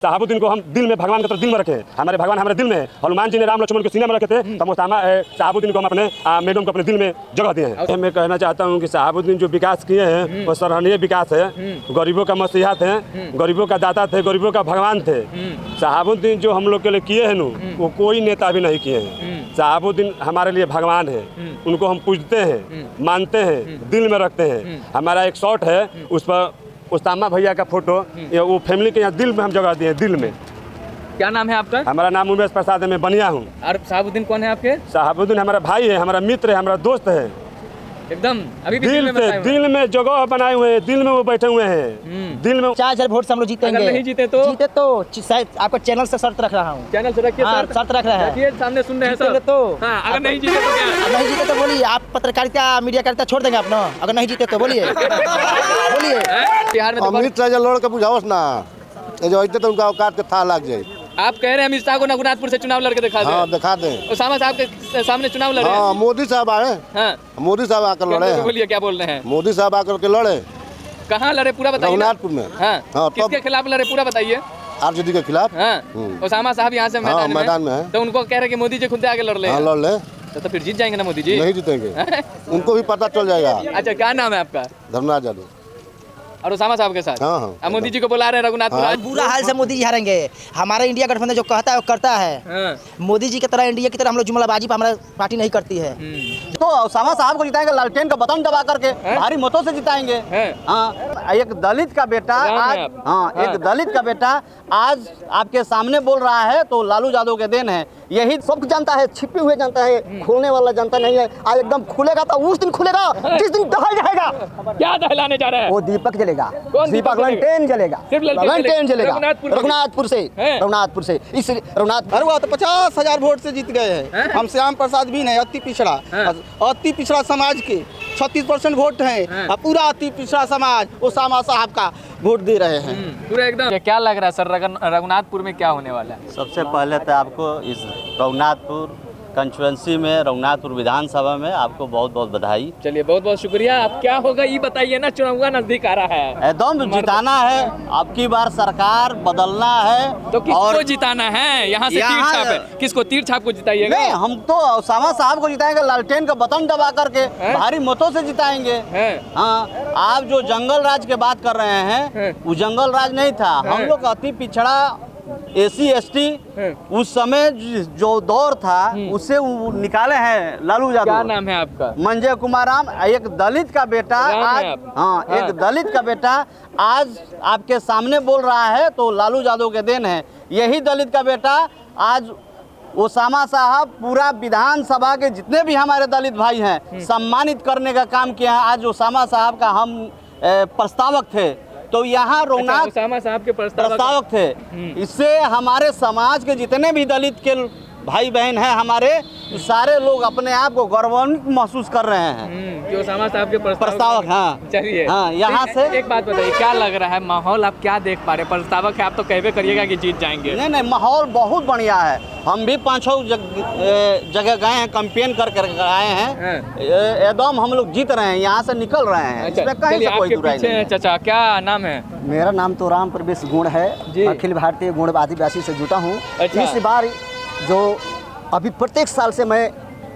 शहाबुद्दीन को हम दिल में भगवान की तरह दिल में रखे। हमारे भगवान हमारे दिल में है। हनुमान जी ने राम लक्ष्मण को सीने में रखे थे, तो शहाबुद्दीन को हम अपने मैडम को अपने दिल में जगह दिए हैं। मैं कहना चाहता हूँ कि शहाबुद्दीन जो विकास किए हैं वो सराहनीय विकास है। गरीबों का मसीहा थे, गरीबों का दाता थे, गरीबों का भगवान थे। शहाबुद्दीन जो हम लोग के लिए किए हैं वो कोई नेता भी नहीं किए हैं। शहाबुद्दीन हमारे लिए भगवान है, उनको हम पूजते हैं, मानते हैं, दिल में रखते हैं। हमारा एक शॉट है, उस पर उस्तामा भैया का फोटो, वो फैमिली के यहाँ दिल में हम जगह दिए, दिल में। क्या नाम है आपका? हमारा नाम उमेश प्रसाद है, मैं बनिया हूँ। और शहाबुद्दीन कौन है आपके? शहाबुद्दीन हमारा भाई है, हमारा मित्र है, हमारा दोस्त है। एकदम अभी भी दिल में जगह बनाए हुए हैं, दिल में वो बैठे हुए हैं, दिल में। 4000 वोट से हम लोग जीतेंगे। अगर नहीं जीते तो शायद आपको चैनल से शर्त रख रहा हूँ। चैनल से रखिए, शर्त रख रहा है, सामने सुन रहे हैं सब। तो अगर नहीं जीते तो क्या? नहीं जीते तो बोलिए, आप पत्रकारिता मीडिया छोड़ देंगे आप ना। अगर नहीं जीते तो बोलिए बोलिए। बिहार में अमित शाह लड़ के बुझाओस ना, जो तो उनका औकात के था लग जाए। आप कह रहे हैं अमित शाह को रघुनाथपुर से चुनाव लड़के दिखा दें? हाँ, दिखा दें। उसामा साहब के सामने चुनाव लड़े? हाँ, मोदी साहब आए। हाँ, मोदी साहब आकर लड़े। बोलिए क्या बोल रहे हैं? मोदी साहब आकर के लड़े। कहाँ लड़े पूरा बताइए। रघुनाथपुर में। हाँ, किसके खिलाफ लड़े पूरा बताइए। आरजेडी के खिलाफ। हाँ, उसामा साहब यहाँ से मैदान में है, तो उनको कह रहे कि मोदी जी खुद आगे लड़ ले। लड़ ले तो फिर जीत जाएंगे ना मोदी जी? नहीं जीतेंगे, उनको भी पता चल जाएगा। अच्छा, क्या नाम है आपका? धर्मराज यादव। और उसामा साहब के साथ? हाँ। अब मोदी जी को बुला रहे हैं रघुनाथपुर। बुरा हाल से मोदी जी हारेंगे। हमारा इंडिया गठबंधन जो कहता है वो करता है। मोदी जी की तरह इंडिया की तरह हम लोग जुमलाबाजी पर हमारा पार्टी नहीं करती है। तो उसामा साहब को जिताएंगे, लालटेन का बटन दबा करके भारी मतों से जिताएंगे। हाँ, एक दलित का बेटा आज, एक दलित का बेटा आज आपके सामने बोल रहा है तो लालू यादव के देन है। यही सब जानता है, छिपे हुए जानता है, खोलने वाला जानता नहीं है। आज एकदम खुलेगा तो उस दिन खुलेगा जिस दिन दहल जाएगा। क्या दहलाने जा रहा है? वो दीपक जलेगा। दीपक लंटेन जलेगा, लंटेन जलेगा रघुनाथपुर से। इस रघुनाथ अरे वो तो 50,000 वोट से जीत गए हैं। हम श्याम प्रसाद भी नहीं, अति पिछड़ा समाज के 36% वोट है। पूरा अति पिछड़ा समाज उसामा साहब का वोट दे रहे हैं पूरा एकदम। क्या लग रहा है सर, रघुनाथपुर में क्या होने वाला है? सबसे पहले तो आपको इस रघुनाथपुर कंस्टिट्यूंसी में, रघुनाथपुर विधानसभा में आपको बहुत बहुत बधाई। चलिए, बहुत बहुत शुक्रिया। अब क्या होगा ये बताइए ना, चुनाव नजदीक आ रहा है, एकदम जिताना है। अब की बार सरकार बदलना है। तो किसको जिताना है? यहाँ से तीर छाप है, किसको तीर छाप को जिताइएगा? नहीं, हम तो उसामा साहब को जिताएंगे, लालटेन का बटन दबा करके भारी मतों से जिताएंगे। हाँ, आप जो जंगल राज के बात कर रहे हैं, वो जंगल राज नहीं था। हम लोग अति पिछड़ा SC ST उस समय जो दौर था उससे निकाले हैं लालू यादव। क्या नाम है आपका? मंजय कुमार राम। एक दलित का बेटा आज, एक दलित का बेटा आज आपके सामने बोल रहा है तो लालू यादव के देन है। यही दलित का बेटा आज उसामा साहब पूरा विधानसभा के जितने भी हमारे दलित भाई हैं सम्मानित करने का काम किया है। आज उसामा साहब का हम प्रस्तावक थे, तो यहाँ उसामा साहब के प्रस्तावक थे। इससे हमारे समाज के जितने भी दलित के भाई बहन हैं हमारे, सारे लोग अपने आप को गौरवान्वित महसूस कर रहे हैं कि उसामा साहब के प्रस्तावक। हाँ, चलिए, हाँ, यहाँ से एक बात बताइए, क्या लग रहा है माहौल? आप क्या देख पा रहे हैं? प्रस्तावक है आप तो कहवे करिएगा कि जीत जाएंगे। नहीं, माहौल बहुत बढ़िया है। हम भी 5-6 जगह गए हैं, कैंपेन कर आए हैं। एकदम हम लोग जीत रहे हैं, यहाँ से निकल रहे हैं। इसमें कहीं से कोई बुराई नहीं है। चाचा, क्या नाम है? मेरा नाम तो राम प्रवेश गुण है, अखिल भारतीय गुण आदिवासी से जुटा हूँ। इस बार जो अभी प्रत्येक साल से मैं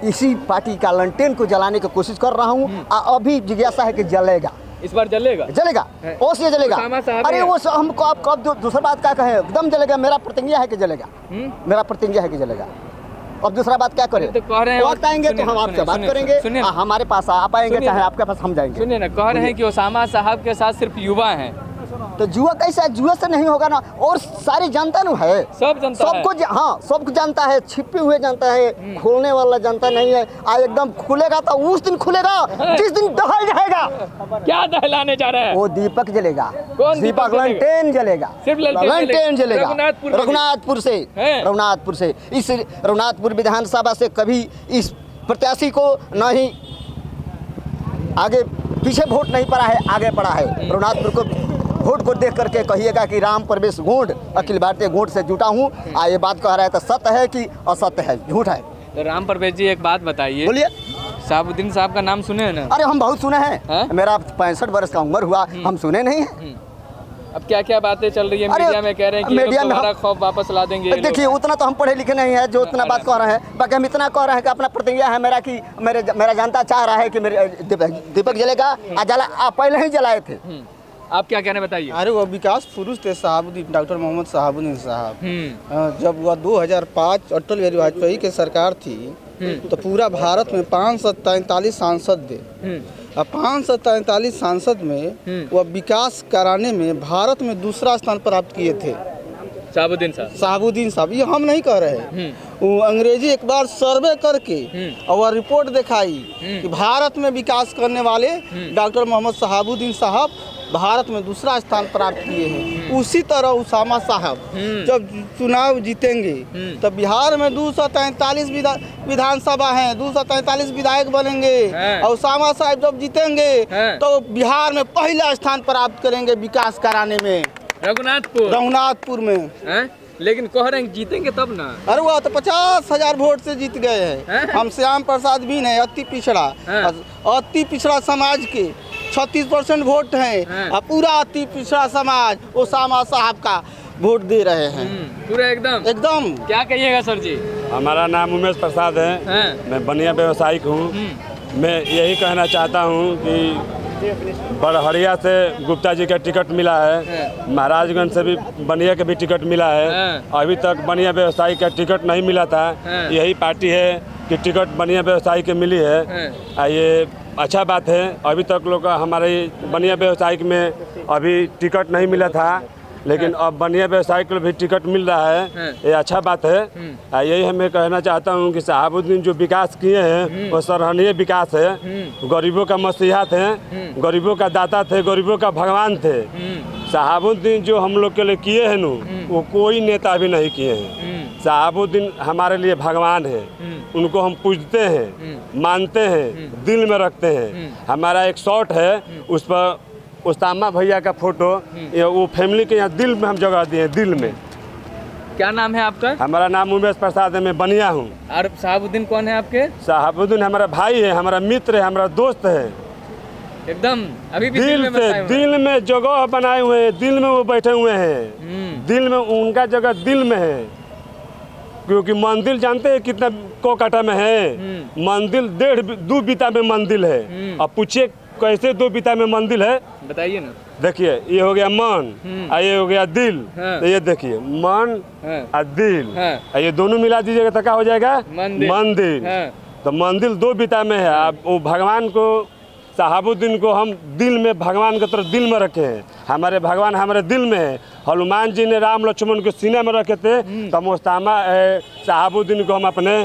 इसी पार्टी का लंटेन को जलाने की कोशिश कर रहा हूँ। अभी जिज्ञासा है कि जलेगा, इस बार जलेगा ओस ये जलेगा। अरे वो हमको आप कब दूसरा बात क्या कहे, एकदम जलेगा। मेरा प्रतिज्ञा है कि जलेगा, मेरा प्रतिज्ञा है कि जलेगा। अब दूसरा बात क्या करें? तो कह रहे हैं वक्त आएंगे तो हम आपसे बात करेंगे, हमारे पास आप आएंगे चाहे आपके पास हम जाएंगे। सुनिए ना, कह रहे हैं कि उसामा साहब के साथ सिर्फ युवा हैं। तो जुआ कैसा? जुआ से नहीं होगा ना, और सारी जनता न है, सब जनता सबको हाँ, सबको जानता है, छिपे हुए जानता है, खोलने वाला जानता नहीं है। आज एकदम खुलेगा तो उस दिन खुलेगा जिस दिन दहल जाएगा। क्या दहलाने जा रहा है? वो दीपक जलेगा। कौन दीपक? लंटेन जलेगा, सिर्फ लंटेन जलेगा रघुनाथपुर से। इस रघुनाथपुर विधानसभा से कभी इस प्रत्याशी को नहीं आगे पीछे वोट नहीं पड़ा है, आगे पड़ा है। रघुनाथपुर को वोट को देख करके कहिएगा कि राम प्रवेश गुण अखिल भारतीय गुण से जुटा हूँ। ये बात कह रहा है तो सत्य है कि असत्य है, झूठ है? तो राम प्रवेश जी, एक बात बताइए, बोलिए। शहाबुद्दीन साहब का नाम सुने हैं ना? अरे हम बहुत सुने हैं। मेरा 65 वर्ष का उम्र हुआ, हम सुने नहीं हैं। अब क्या क्या बातें चल रही है अरे, मीडिया में, कह रहे हैं कि ये लोग मीडिया में दोबारा खौफ वापस ला देंगे ये लोग। देखिए उतना तो हम पढ़े लिखे नहीं है जो उतना बात कह रहे हैं, बाकी हम इतना कह रहे हैं कि अपना प्रतिज्ञा है मेरा कि मेरा जनता चाह रहा है कि मेरे दीपक जलेगा, आप पहले ही जलाए थे। आप क्या कहने बताइए। अरे वो विकास पुरुष थे साहबुद्दीन, डॉक्टर मोहम्मद साहबुद्दीन साहब। जब वह 2005 अटल बिहारी वाजपेयी की सरकार थी तो पूरा भारत में 543 सांसद थे। अब 543 सांसद में वह विकास कराने में भारत में दूसरा स्थान प्राप्त किए थे साहबुद्दीन साहब। ये हम नहीं कह रहे हैं, वो अंग्रेजी एक बार सर्वे करके और वह रिपोर्ट दिखाई कि भारत में विकास करने वाले डॉक्टर मोहम्मद साहबुद्दीन साहब भारत में दूसरा स्थान प्राप्त किए हैं। उसी तरह उसामा साहब जब चुनाव जीतेंगे तब बिहार में 243 विधानसभा हैं, 243 विधायक बनेंगे और उसामा साहब जब जीतेंगे तो बिहार में पहला स्थान प्राप्त करेंगे विकास कराने में, रघुनाथपुर में। लेकिन कह रहे हैं जीतेंगे तब ना। अरे वो तो 50,000 वोट से जीत गए हैं। हम श्याम प्रसाद भी नहीं, अति पिछड़ा समाज के 36% वोट हैं और पूरा अति पिछड़ा समाज उसामा साहब का वोट दे रहे हैं पूरा एकदम। क्या कहिएगा सर जी। हमारा नाम उमेश प्रसाद है, मैं बनिया व्यवसायिक हूँ। मैं यही कहना चाहता हूँ कि बड़हरिया से गुप्ता जी का टिकट मिला है, महाराजगंज से भी बनिया का भी टिकट मिला है। अभी तक बनिया व्यवसायी का टिकट नहीं मिला था। यही पार्टी है कि टिकट बनिया व्यवसायी के मिली है। ये अच्छा बात है। अभी तक लोग हमारे बनिया व्यवसायिक में अभी टिकट नहीं मिला था, लेकिन अब बनिया व्यवसायी को भी टिकट मिल रहा है, ये अच्छा बात है। यही हमें कहना चाहता हूँ कि साहबुद्दीन जो विकास किए हैं वो सराहनीय विकास है। गरीबों का मसीहा थे, गरीबों का दाता थे, गरीबों का भगवान थे। साहबुद्दीन जो हम लोग के लिए किए हैं वो कोई नेता भी नहीं किए हैं। साहबुद्दीन हमारे लिए भगवान है, उनको हम पूजते हैं, मानते हैं, दिल में रखते हैं। हमारा एक शॉट है, उस पर उस्तामा भैया का फोटो, वो फैमिली के यहाँ दिल में हम जगह दिए, दिल में। क्या नाम है आपका? हमारा नाम उमेश प्रसाद है, मैं बनिया हूँ। और साहबुद्दीन कौन है आपके? साहबुद्दीन हमारा भाई है, हमारा मित्र है, हमारा दोस्त है। एकदम अभी भी दिल में जगह बनाए हुए हैं, दिल में वो बैठे हुए हैं, दिल में उनका जगह दिल में है। क्योंकि मंदिर जानते हैं कितना कोकाटा में है? मंदिर 2 बीता में मंदिर है। अब पूछिए कैसे 2 बीता में मंदिर है, बताइए ना। देखिए ये हो गया मन और ये हो गया दिल। तो ये देखिए मन और दिल, ये दोनों मिला दीजिएगा तो क्या हो जाएगा? मंदिर। तो मंदिर 2 बीता में है। अब वो भगवान को, साहबुद्दीन को हम दिल में, भगवान की तरफ दिल में रखे हैं। हमारे भगवान हमारे दिल में है। हनुमान जी ने राम लक्ष्मण को सीने में रखे थे, तो मुस्तामा साहबुद्दीन को हम अपने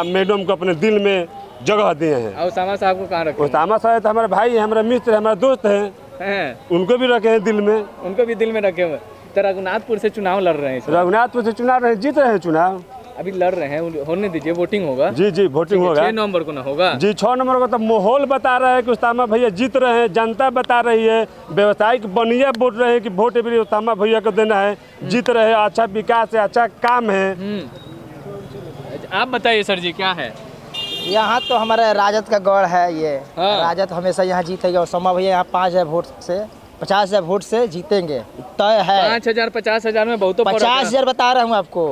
मैडम को अपने दिल में जगह दिए हैं। और उसामा साहब को कहाँ रखे? उसामा साहब तो हमारे भाई है, हमारे मित्र है, हमारे दोस्त हैं, उनको भी रखे हैं दिल में। उनको भी दिल में रखे हुए। तो रघुनाथपुर से चुनाव लड़ रहे हैं? रघुनाथपुर से चुनाव जीत रहे हैं। चुनाव अभी लड़ रहे हैं, होने दीजिए, वोटिंग होगा। जी वोटिंग होगा। 6 नवंबर को ना होगा? जी 6 नंबर को। तो माहौल बता रहा है कि उस्तामा भैया जीत रहे हैं, जनता बता रही है, व्यवसायिक बनिया बोल रहे हैं कि वोट भी उस्तामा भैया को देना है, जीत रहे हैं, अच्छा विकास है, अच्छा काम है। आप बताइए सर जी क्या है? यहाँ तो हमारा राजद का गढ़ है ये। राजद हमेशा यहाँ जीतेगा। उसामा भैया यहाँ 50,000 वोट से जीतेंगे, तय है। 5,000 50,000 में बहुत 50,000 बता रहा हूँ आपको।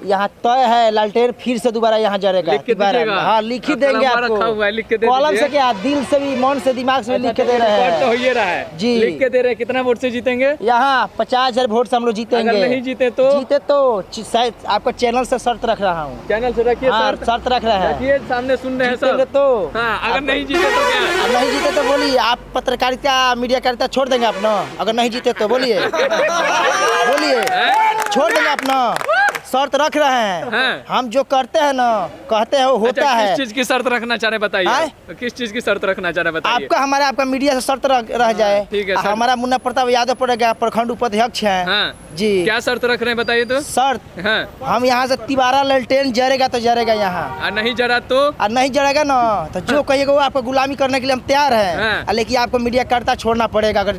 यहाँ तय है, लालटेन फिर से दोबारा यहाँ जरेगा। हाँ लिख ही देंगे आपको, कॉलम से क्या, दिल से भी, मन से, दिमाग से लिख के दे रहे हैं। तो हो ही रहा है जी, लिख के दे रहे हैं। कितना वोट से जीतेंगे? यहाँ 50,000 वोट से हम लोग जीतेंगे। अगर नहीं जीते तो शायद आपको चैनल से शर्त रख रहा हूँ। चैनल से रखिए, शर्त रख रहे हैं, सामने सुन रहे हैं सब। तो अगर नहीं जीते तो क्या? नहीं जीते तो बोलिए, आप पत्रकारिता मीडियाकारिता छोड़ देंगे अपना। अगर नहीं जीते तो बोलिए छोड़ देंगे अपना। शर्त रख रहे हैं। हम जो करते हैं ना, कहते हैं वो होता है। किस चीज की शर्त रखना चाह रहे बताइए? किस चीज की शर्त रखना चाह रहे बताइए? आपका मीडिया से शर्त रह जाए। ठीक है। हमारा मुन्ना प्रताप यादव पड़ेगा, प्रखंड उपाध्यक्ष हैं जी। क्या शर्त रख रहे हैं बताइए तो? शर्त हम यहाँ से तिबारा लालटेन जरेगा तो जरेगा यहाँ, नहीं जरा तो? नहीं जरेगा ना तो जो कहिएगा वो आपको गुलामी करने के लिए हम तैयार हैं। लेकिन आपको मीडिया करता छोड़ना पड़ेगा। अगर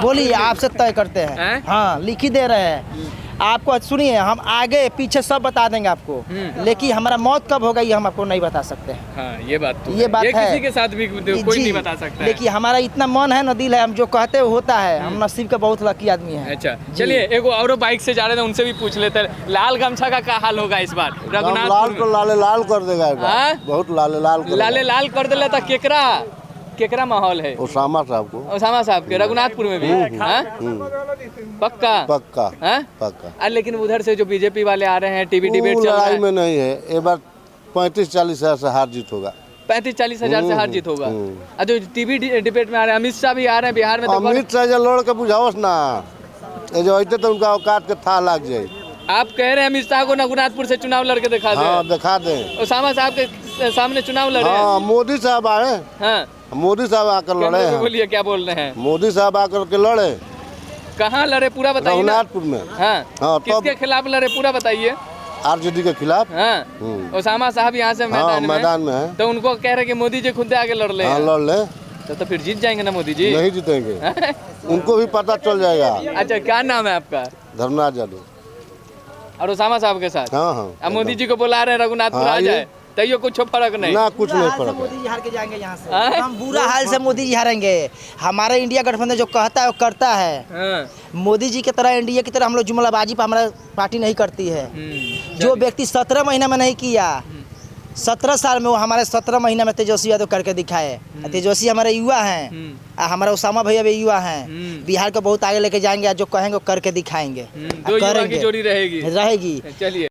बोलिए, आपसे तय करते हैं। हाँ लिख ही दे रहे हैं। आपको सुनिए, हम आगे पीछे सब बता देंगे आपको, लेकिन हमारा मौत कब होगा ये हम आपको नहीं बता सकते हैं। हाँ, ये बात ये बात है, किसी के साथ भी कोई नहीं बता सकता है। लेकिन हमारा इतना मन है ना, दिल है, हम जो कहते हैं होता है। हम नसीब का बहुत लकी आदमी है। अच्छा, चलिए एक और बाइक से जा रहे थे, उनसे भी पूछ लेते हैं। लाल गमछा का क्या हाल होगा इस बार रघुनाथ? लाल को लाले लाल कर देगा एक बार। बहुत लाले लाल कर लाले लाल कर देला था। केकरा माहौल है? ओसामा साहब को। ओसामा साहब के रघुनाथपुर में भी? हाँ? पक्का पक्का हाँ? पक्का। लेकिन उधर से जो बीजेपी वाले आ रहे हैं, टीवी डिबेट चल रहा लड़ाई है, में नहीं है। ये बार 35-40 हजार से हार जीत होगा। 35-40 हजार से हार जीत होगा। जो टीवी डिबेट में आ रहे हैं, अमित शाह भी आ रहे हैं बिहार में, तो अमित शाह जो लड़ के बुझाओस ना, ये जो होते तो उनका औकात के था लग जाए। आप कह रहे हैं अमित शाह को रघुनाथपुर से चुनाव लड़के दिखा दे? हाँ, दिखा दें। ओसामा साहब के सामने चुनाव लड़े? हाँ, मोदी साहब आए। हाँ, मोदी साहब आकर लड़े हैं। बोलिए क्या बोल रहे हैं? मोदी साहब आकर के लड़े। कहाँ लड़े पूरा बताइए ना। रघुनाथपुर में। हाँ, हाँ, किसके खिलाफ लड़े पूरा बताइए। आरजेडी के खिलाफ। हाँ, ओसामा साहब यहाँ से मैदान में है। तो उनको कह रहे कि मोदी जी खुद आगे लड़ ले। हाँ, लड़ ले। तो फिर जीत जाएंगे ना मोदी जी? नहीं जीतेंगे। उनको भी पता चल जाएगा। अच्छा, क्या नाम है आपका? धर्मनाथ यादव। और ओसामा साहब के साथ? हाँ हाँ। अब मोदी जी को बुला रहे हैं रघुनाथपुर आ जाए, तैयो कुछ फर्क नहीं ना, कुछ नहीं फर्क। मोदी जी हार के जाएंगे यहाँ से। हम बुरा हाल से मोदी जी हारेंगे। हमारा इंडिया गठबंधन जो कहता है वो करता है। मोदी जी की तरह, इंडिया की तरह हम लोग जुमलाबाजी पर हमारा पार्टी नहीं करती है। जो व्यक्ति 17 महीना में नहीं किया, 17 साल में, वो हमारे 17 महीना में तेजस्वी यादव करके दिखाए। तेजस्वी हमारे युवा हैं, हमारा ओसामा भैया भी युवा हैं। बिहार को बहुत आगे लेके जाएंगे, जो कहेंगे वो करके दिखाएंगे। दो युवा की जोड़ी रहेगी। रहेगी। चलिए।